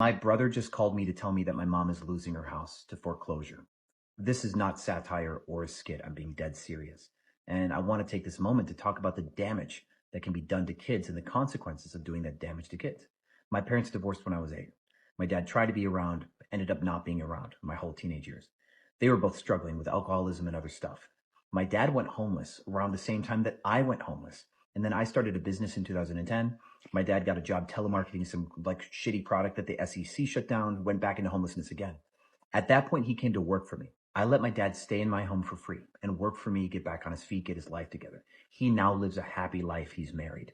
My brother just called me to tell me that my mom is losing her house to foreclosure. This is not satire or a skit. I'm being dead serious. And I want to take this moment to talk about the damage that can be done to kids and the consequences of doing that damage to kids. My parents divorced when I was 8. My dad tried to be around, but ended up not being around my whole teenage years. They were both struggling with alcoholism and other stuff. My dad went homeless around the same time that I went homeless. And then I started a business in 2010. My dad got a job telemarketing some like shitty product that the SEC shut down, went back into homelessness again. At that point, he came to work for me. I let my dad stay in my home for free and work for me, get back on his feet, get his life together. He now lives a happy life. He's married.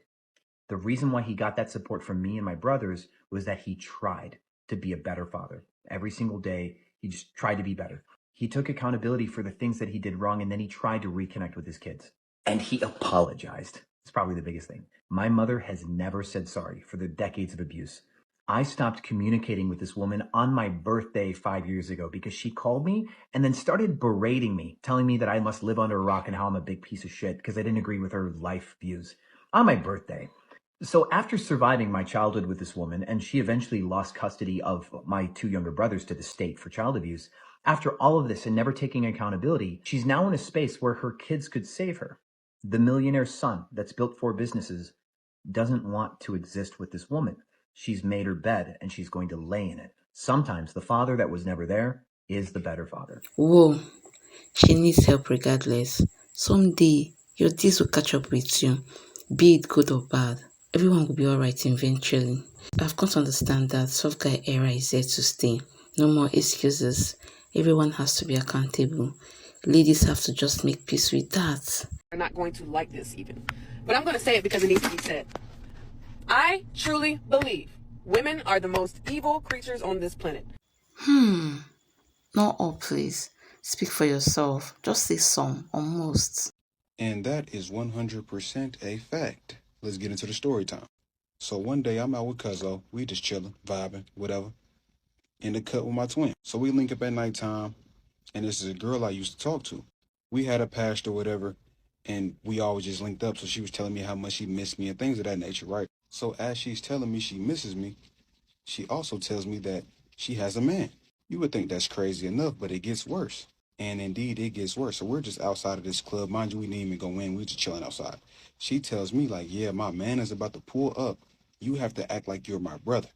The reason why he got that support from me and my brothers was that he tried to be a better father. Every single day, he just tried to be better. He took accountability for the things that he did wrong, and then he tried to reconnect with his kids. And he apologized. It's probably the biggest thing. My mother has never said sorry for the decades of abuse. I stopped communicating with this woman on my birthday 5 years ago because she called me and then started berating me, telling me that I must live under a rock and how I'm a big piece of shit because I didn't agree with her life views on my birthday. So after surviving my childhood with this woman, and she eventually lost custody of my 2 younger brothers to the state for child abuse, after all of this and never taking accountability, she's now in a space where her kids could save her. The millionaire's son that's built 4 businesses doesn't want to exist with this woman. She's made her bed and she's going to lay in it. Sometimes the father that was never there is the better father. Whoa, she needs help regardless. Someday, your days will catch up with you, be it good or bad. Everyone will be alright eventually. I've come to understand that soft guy era is here to stay. No more excuses. Everyone has to be accountable. Ladies have to just make peace with that. Are not going to like this even. But I'm going to say it because it needs to be said. I truly believe women are the most evil creatures on this planet. Not all, please. Speak for yourself. Just say some or most. And that is 100% a fact. Let's get into the story time. So one day I'm out with Cuzzo. We just chilling, vibing, whatever. In the cut with my twin. So we link up at nighttime, and this is a girl I used to talk to. We had a past or whatever, and we always just linked up. So she was telling me how much she missed me and things of that nature, right? So as she's telling me she misses me, she also tells me that she has a man. You would think that's crazy enough, but it gets worse. And indeed, it gets worse. So we're just outside of this club. Mind you, we didn't even go in. We just chilling outside. She tells me, like, yeah, my man is about to pull up. You have to act like you're my brother.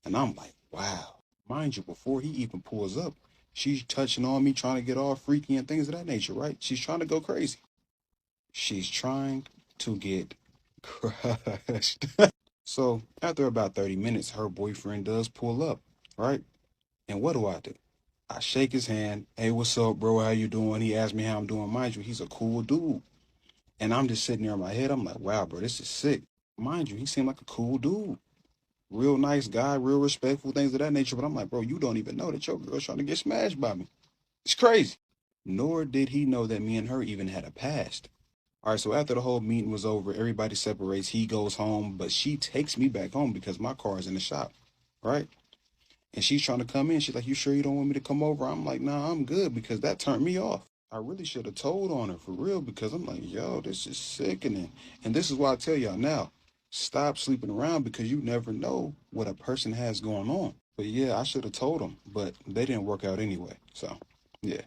And I'm like, wow. Mind you, before he even pulls up, she's touching on me, trying to get all freaky and things of that nature, right? She's trying to go crazy. She's trying to get crushed. So after about 30 minutes, her boyfriend does pull up, right? And what do? I shake his hand. Hey, what's up, bro? How you doing? He asked me how I'm doing. Mind you, he's a cool dude. And I'm just sitting there in my head. I'm like, wow, bro, this is sick. Mind you, he seemed like a cool dude. Real nice guy, real respectful, things of that nature. But I'm like, bro, you don't even know that your girl's trying to get smashed by me. It's crazy. Nor did he know that me and her even had a past. All right, so after the whole meeting was over, everybody separates. He goes home, but she takes me back home because my car is in the shop, right? And she's trying to come in. She's like, you sure you don't want me to come over? I'm like, nah, I'm good because that turned me off. I really should have told on her for real because I'm like, yo, this is sickening. And this is why I tell y'all now, stop sleeping around because you never know what a person has going on. But yeah, I should have told them, but they didn't work out anyway. So, yeah.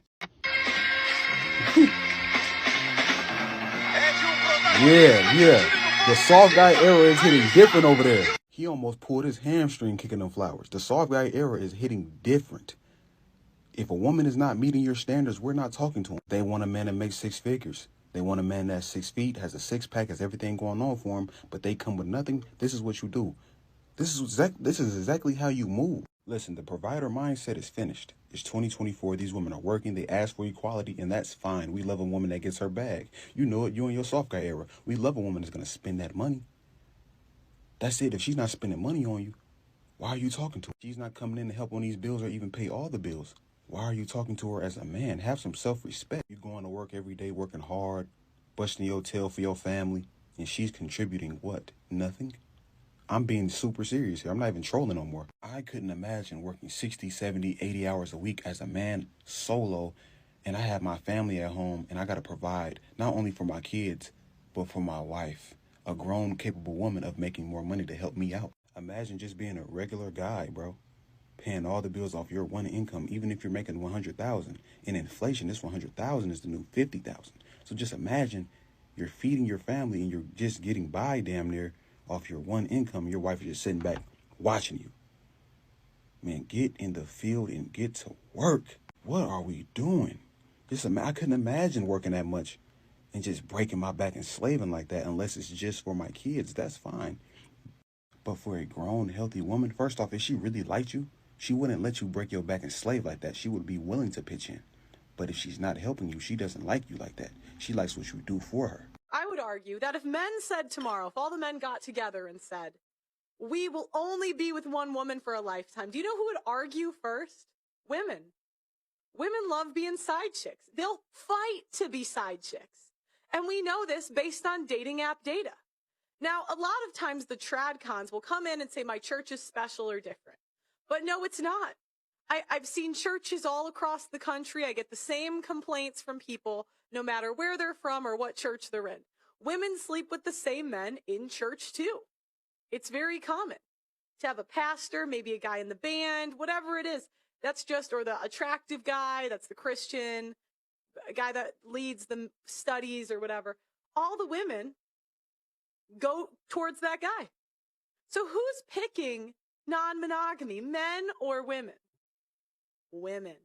Yeah. The soft guy era is hitting different over there. He almost pulled his hamstring kicking them flowers. The soft guy era is hitting different. If a woman is not meeting your standards, we're not talking to them. They want a man that makes 6 figures. They want a man that's 6 feet, has a 6-pack, has everything going on for him, but they come with nothing. This is what you do. This is exactly how you move. Listen, the provider mindset is finished. It's 2024. These women are working. They ask for equality, and that's fine. We love a woman that gets her bag. You know it. You in your soft guy era. We love a woman that's going to spend that money. That's it. If she's not spending money on you, why are you talking to her? She's not coming in to help on these bills or even pay all the bills. Why are you talking to her as a man? Have some self-respect. You're going to work every day, working hard, busting your tail for your family, and she's contributing what? Nothing? I'm being super serious here. I'm not even trolling no more. I couldn't imagine working 60, 70, 80 hours a week as a man solo, and I have my family at home, and I got to provide not only for my kids, but for my wife, a grown, capable woman of making more money to help me out. Imagine just being a regular guy, bro. paying all the bills off your one income, even if you're making 100,000. In inflation, this 100,000 is the new 50,000. So just imagine you're feeding your family and you're just getting by damn near off your one income. Your wife is just sitting back watching you. Man, get in the field and get to work. What are we doing? I couldn't imagine working that much and just breaking my back and slaving like that unless it's just for my kids. That's fine. But for a grown, healthy woman, first off, if she really liked you, she wouldn't let you break your back and slave like that. She would be willing to pitch in. But if she's not helping you, she doesn't like you like that. She likes what you do for her. I would argue that if men said tomorrow, if all the men got together and said, we will only be with one woman for a lifetime, do you know who would argue first? Women. Women love being side chicks. They'll fight to be side chicks. And we know this based on dating app data. Now, a lot of times the trad cons will come in and say my church is special or different. But no, it's not. I've seen churches all across the country. I get the same complaints from people, no matter where they're from or what church they're in. Women sleep with the same men in church too. It's very common to have a pastor, maybe a guy in the band, whatever it is. That's just, or the attractive guy, that's the Christian, a guy that leads the studies or whatever. All the women go towards that guy. So who's picking non-monogamy, men or women? Women.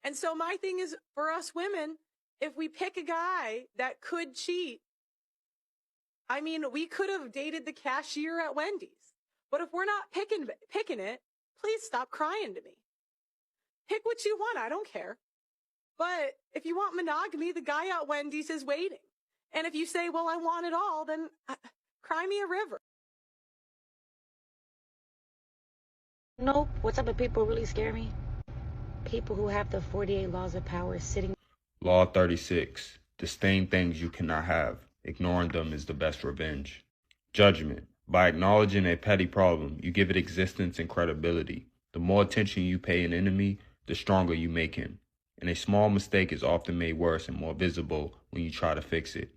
And so my thing is, for us women, if we pick a guy that could cheat, I mean, we could have dated the cashier at Wendy's. But if we're not picking it, please stop crying to me. Pick what you want. I don't care. But if you want monogamy, the guy at Wendy's is waiting. And if you say, well, I want it all, then cry me a river. Nope. What type of people really scare me? People who have the 48 laws of power sitting. Law 36. Disdain things you cannot have. Ignoring them is the best revenge. Judgment. By acknowledging a petty problem, you give it existence and credibility. The more attention you pay an enemy, the stronger you make him. And a small mistake is often made worse and more visible when you try to fix it.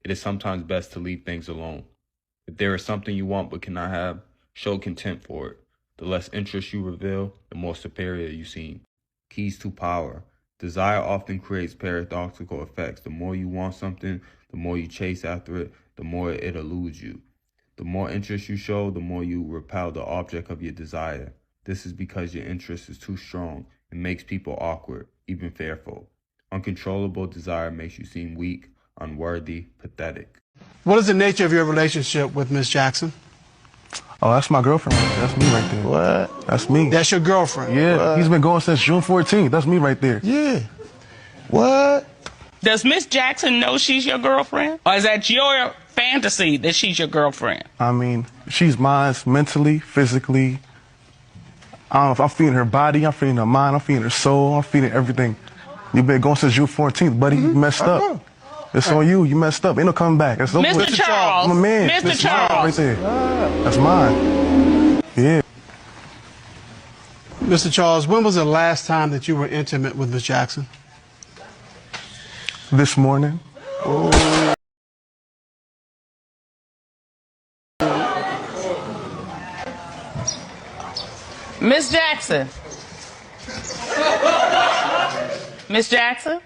It is sometimes best to leave things alone. If there is something you want but cannot have, show contempt for it. The less interest you reveal, the more superior you seem. Keys to power. Desire often creates paradoxical effects. The more you want something, the more you chase after it, the more it eludes you. The more interest you show, the more you repel the object of your desire. This is because your interest is too strong and makes people awkward, even fearful. Uncontrollable desire makes you seem weak, unworthy, pathetic. What is the nature of your relationship with Miss Jackson? Oh, that's my girlfriend right there. That's me right there. What? That's me. That's your girlfriend? Yeah, What? he's been going since June 14th. That's me right there. Yeah. What? Does Miss Jackson know she's your girlfriend? Or is that your fantasy that she's your girlfriend? I mean, she's mine mentally, physically. I don't know if I'm feeding her body, I'm feeding her mind, I'm feeding her soul, I'm feeding everything. You've been going since June 14th, buddy. You messed up. It's on you. You messed up. Ain't no coming back. It's over. Mr. Charles. I'm a man. Mr. That's Charles. mine right there. That's mine. Yeah. Mr. Charles, when was the last time that you were intimate with Miss Jackson? This morning. Miss Jackson. Miss Jackson?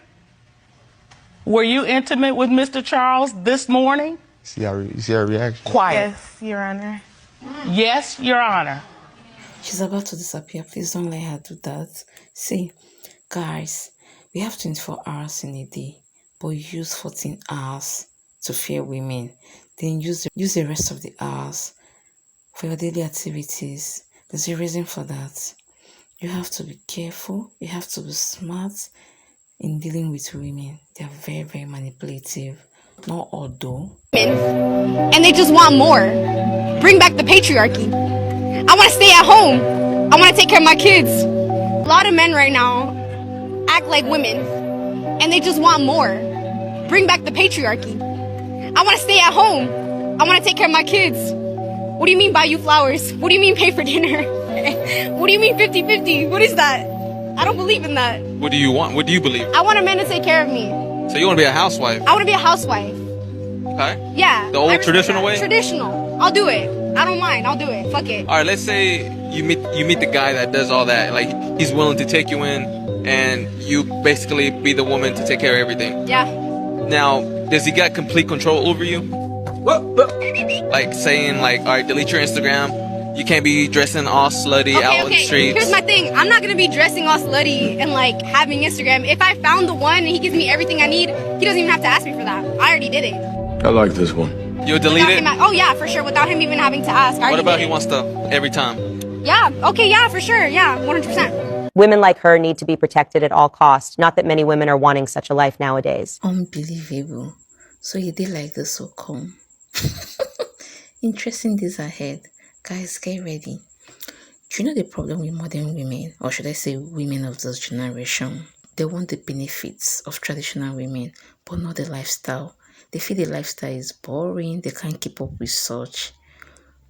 Were you intimate with Mr. Charles this morning? You see her reaction? Quiet. Yes, Your Honor. Yes, Your Honor. She's about to disappear. Please don't let her do that. See, guys, we have 24 hours in a day, but use 14 hours to fear women. Then use the rest of the hours for your daily activities. There's a reason for that. You have to be careful. You have to be smart in dealing with women. They are very, very manipulative. Not all though. And they just want more. Bring back the patriarchy. I want to stay at home. I want to take care of my kids. A lot of men right now act like women. And they just want more. Bring back the patriarchy. I want to stay at home. I want to take care of my kids. What do you mean buy you flowers? What do you mean pay for dinner? What do you mean 50-50? What is that? I don't believe in that. What do you want? What do you believe? I want a man to take care of me. So you want to be a housewife? I want to be a housewife. Okay. Yeah. The old traditional way? Traditional. I'll do it. I don't mind. I'll do it. Fuck it. All right, let's say you meet the guy that does all that. Like, he's willing to take you in, and you basically be the woman to take care of everything. Yeah. Now, does he got complete control over you? Like saying like, all right, delete your Instagram. You can't be dressing all slutty out on the streets. Here's my thing. I'm not gonna be dressing all slutty and like having Instagram. If I found the one and he gives me everything I need, he doesn't even have to ask me for that. I already did it. I like this one. You'll delete it? Oh yeah, for sure. Without him even having to ask. What about he wants to every time? Yeah. Okay. Yeah. For sure. Yeah. 100%. Women like her need to be protected at all costs. Not that many women are wanting such a life nowadays. Unbelievable. So you did like this, so calm. Interesting days ahead. Guys, get ready. Do you know the problem with modern women, or should I say women of this generation? They want the benefits of traditional women, but not the lifestyle. They feel the lifestyle is boring, they can't keep up with such.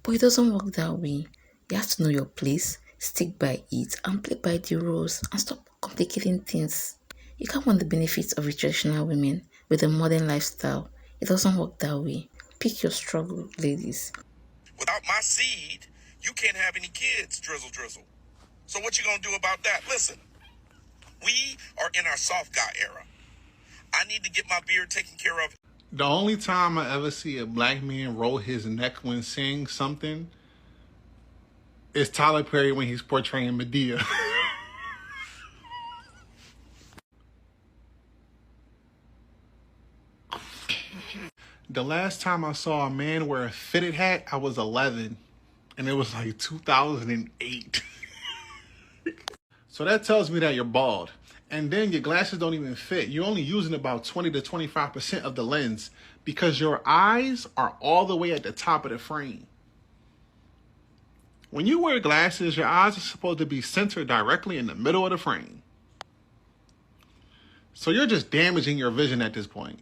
But it doesn't work that way. You have to know your place, stick by it, and play by the rules, and stop complicating things. You can't want the benefits of traditional women with a modern lifestyle. It doesn't work that way. Pick your struggle, ladies. Without my seed, you can't have any kids, Drizzle. So what you gonna do about that? Listen, we are in our soft guy era. I need to get my beard taken care of. The only time I ever see a black man roll his neck when saying something is Tyler Perry when he's portraying Medea. The last time I saw a man wear a fitted hat, I was 11. And it was like 2008. So that tells me that you're bald. And then your glasses don't even fit. You're only using about 20 to 25% of the lens because your eyes are all the way at the top of the frame. When you wear glasses, your eyes are supposed to be centered directly in the middle of the frame. So you're just damaging your vision at this point.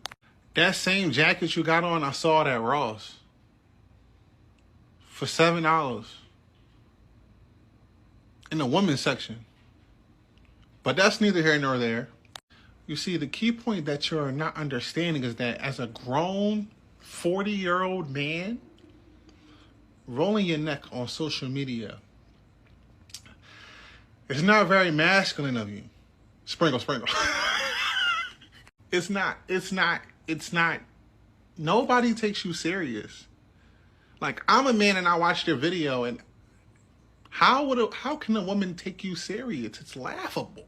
That same jacket you got on, I saw it at Ross for $7 in the women's section. But that's neither here nor there. You see, the key point that you're not understanding is that as a grown 40-year-old man, rolling your neck on social media is not very masculine of you. Sprinkle. It's not. Nobody takes you serious. Like, I'm a man and I watched your video, and how can a woman take you serious? It's laughable.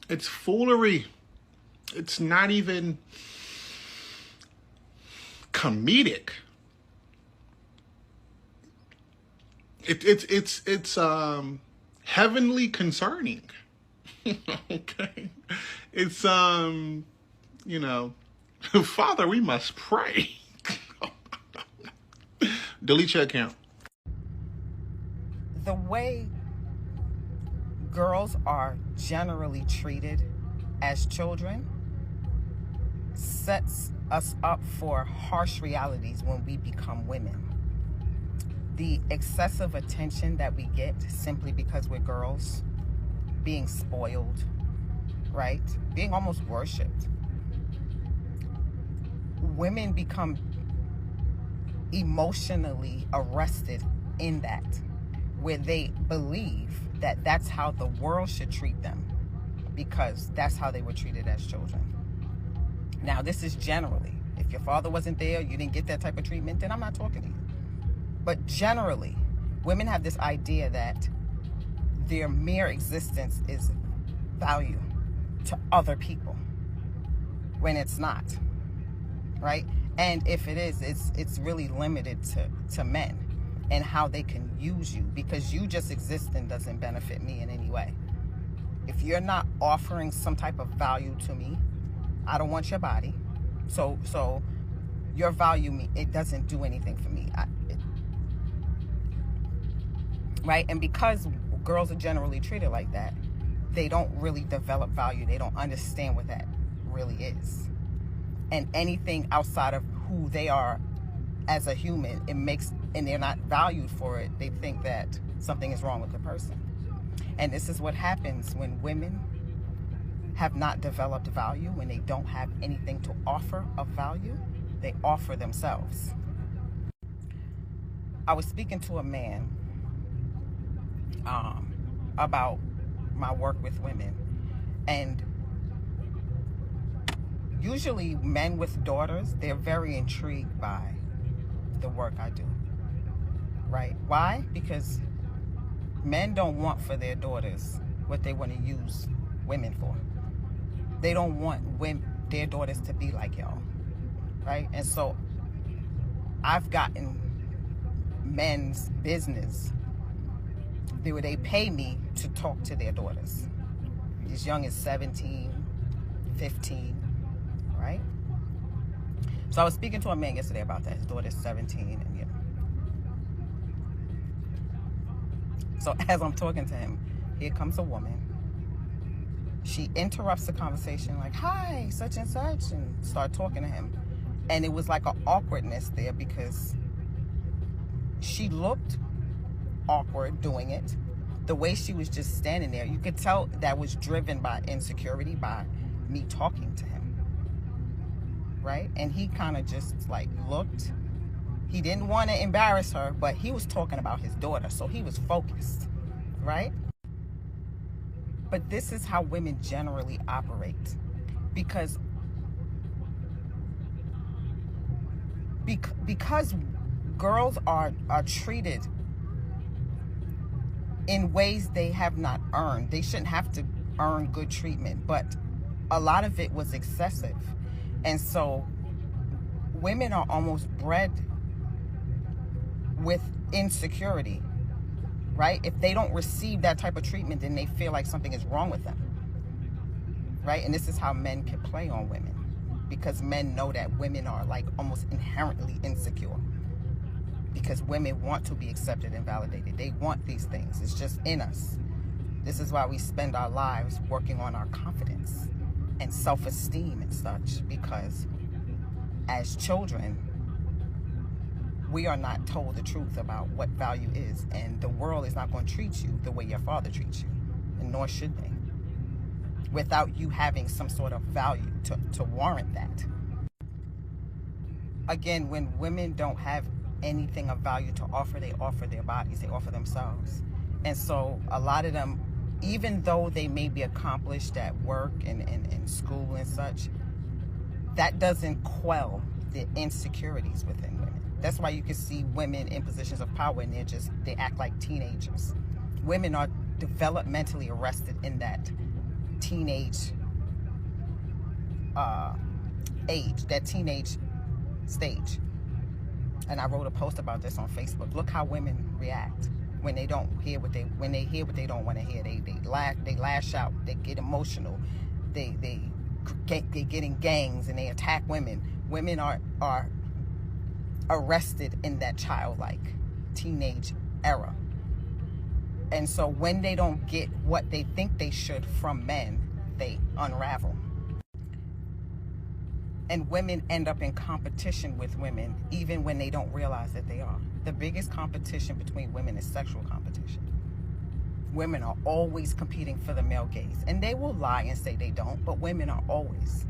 It's foolery. It's not even comedic. It's heavenly concerning. Okay. It's Father, we must pray. Delete your account. The way girls are generally treated as children sets us up for harsh realities when we become women. The excessive attention that we get simply because we're girls, being spoiled, right? Being almost worshipped. Women become emotionally arrested in that, where they believe that that's how the world should treat them because that's how they were treated as children. Now, this is generally. If your father wasn't there, you didn't get that type of treatment, then I'm not talking to you. But generally, women have this idea that their mere existence is value to other people when it's not, right? And if it is, it's really limited to men and how they can use you, because you just existing doesn't benefit me in any way. If you're not offering some type of value to me, I don't want your body. So your value me, it doesn't do anything for me. Right? And because girls are generally treated like that, they don't really develop value. They don't understand what that really is. And anything outside of who they are as a human, and they're not valued for it, they think that something is wrong with the person. And this is what happens when women have not developed value, when they don't have anything to offer of value, they offer themselves. I was speaking to a man about my work with women, and usually men with daughters, they're very intrigued by the work I do, right? Why? Because men don't want for their daughters what they want to use women for. They don't want their daughters to be like y'all, right? And so I've gotten men's business where they pay me to talk to their daughters, as young as 17, 15, right? So I was speaking to a man yesterday about that. His daughter's 17, and you know. So as I'm talking to him, here comes a woman. She interrupts the conversation like, "Hi, such and such," and start talking to him. And it was like an awkwardness there because she looked awkward doing it. The way she was just standing there, you could tell that was driven by insecurity, by me talking to him, right? And he kind of just like looked. He didn't want to embarrass her, but he was talking about his daughter, so he was focused, right? But this is how women generally operate, because girls are treated in ways they have not earned. They shouldn't have to earn good treatment, but a lot of it was excessive. And so women are almost bred with insecurity, right? If they don't receive that type of treatment, then they feel like something is wrong with them, right? And this is how men can play on women, because men know that women are like almost inherently insecure, because women want to be accepted and validated. They want these things. It's just in us. This is why we spend our lives working on our confidence and self-esteem and such, because as children, we are not told the truth about what value is, and the world is not going to treat you the way your father treats you, and nor should they, without you having some sort of value to warrant that. Again, when women don't have anything of value to offer, they offer their bodies, they offer themselves. And so a lot of them, even though they may be accomplished at work and school and such, that doesn't quell the insecurities within women. That's why you can see women in positions of power and they act like teenagers. Women are developmentally arrested in that teenage age, that teenage stage. And I wrote a post about this on Facebook. Look how women react when they don't hear what they don't want to hear. They lash out, they get emotional, they get in gangs and they attack women. Women are arrested in that childlike teenage era. And so when they don't get what they think they should from men, they unravel. And women end up in competition with women even when they don't realize that they are. The biggest competition between women is sexual competition. Women are always competing for the male gaze. And they will lie and say they don't, but women are always.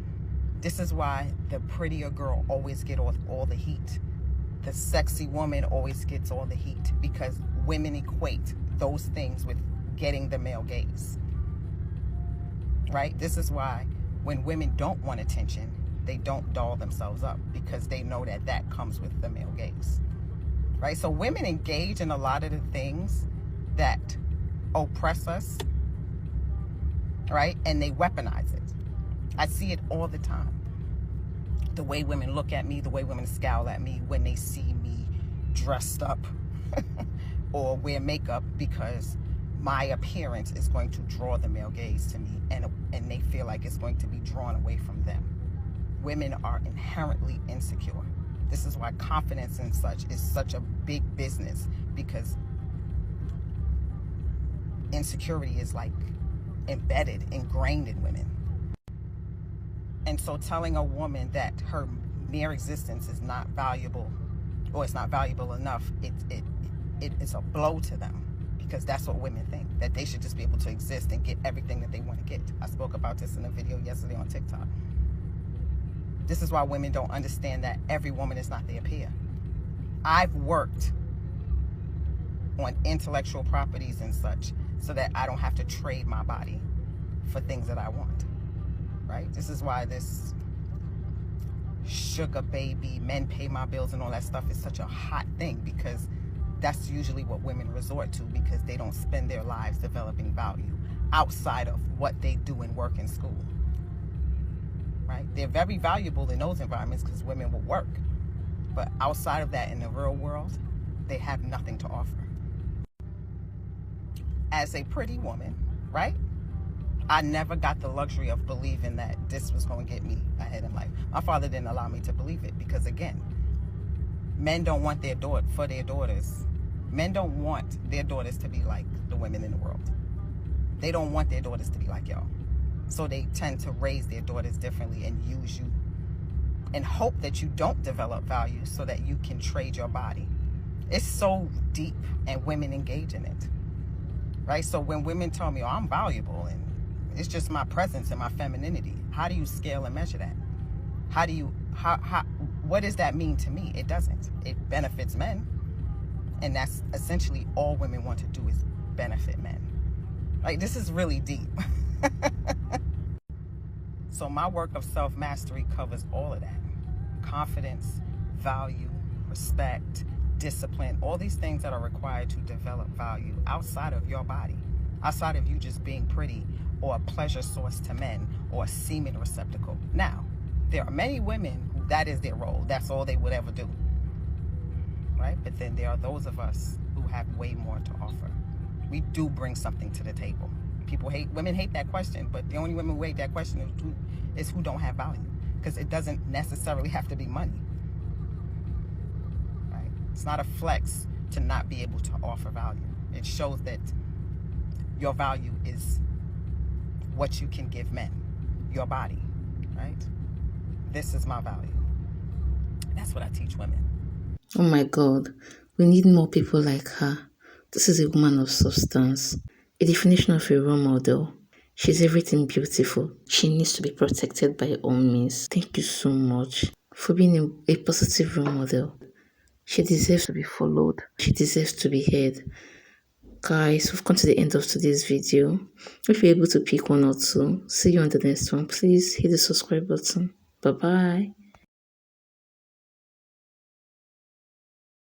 This is why the prettier girl always gets all the heat. The sexy woman always gets all the heat, because women equate those things with getting the male gaze, right? This is why when women don't want attention, they don't doll themselves up, because they know that that comes with the male gaze, right? So women engage in a lot of the things that oppress us, right? And they weaponize it. I see it all the time. The way women look at me, the way women scowl at me when they see me dressed up or wear makeup, because my appearance is going to draw the male gaze to me, and they feel like it's going to be drawn away from them. Women are inherently insecure. This is why confidence and such is such a big business, because insecurity is like embedded, ingrained in women. And so telling a woman that her mere existence is not valuable, or it's not valuable enough, it is a blow to them, because that's what women think, that they should just be able to exist and get everything that they want to get. I spoke about this in a video yesterday on TikTok. This is why women don't understand that every woman is not their peer. I've worked on intellectual properties and such, so that I don't have to trade my body for things that I want, right? This is why this sugar baby, men pay my bills and all that stuff is such a hot thing, because that's usually what women resort to, because they don't spend their lives developing value outside of what they do in work and school, right? They're very valuable in those environments because women will work. But outside of that, in the real world, they have nothing to offer. As a pretty woman, right? I never got the luxury of believing that this was going to get me ahead in life. My father didn't allow me to believe it because, again, men don't want their daughters. Men don't want their daughters to be like the women in the world. They don't want their daughters to be like y'all. So they tend to raise their daughters differently and use you and hope that you don't develop value so that you can trade your body. It's so deep, and women engage in it, right? So when women tell me, oh, I'm valuable and it's just my presence and my femininity, how do you scale and measure that? What does that mean to me? It doesn't. It benefits men. And that's essentially all women want to do, is benefit men. Like, this is really deep. So my work of self-mastery covers all of that. Confidence, value, respect, discipline, all these things that are required to develop value outside of your body, outside of you just being pretty or a pleasure source to men or a semen receptacle. Now, there are many women who that is their role. That's all they would ever do, right? But then there are those of us who have way more to offer. We do bring something to the table. Women hate that question, but the only women who hate that question is who don't have value, because it doesn't necessarily have to be money, right? It's not a flex to not be able to offer value. It shows that your value is what you can give men, your body, right? This is my value. That's what I teach women. Oh my God, we need more people like her. This is a woman of substance, a definition of a role model. She's everything beautiful. She needs to be protected by all means. Thank you so much for being a positive role model. She deserves to be followed. She deserves to be heard. Guys, we've come to the end of today's video. If you're able to pick one or two, see you on the next one. Please hit the subscribe button. Bye-bye.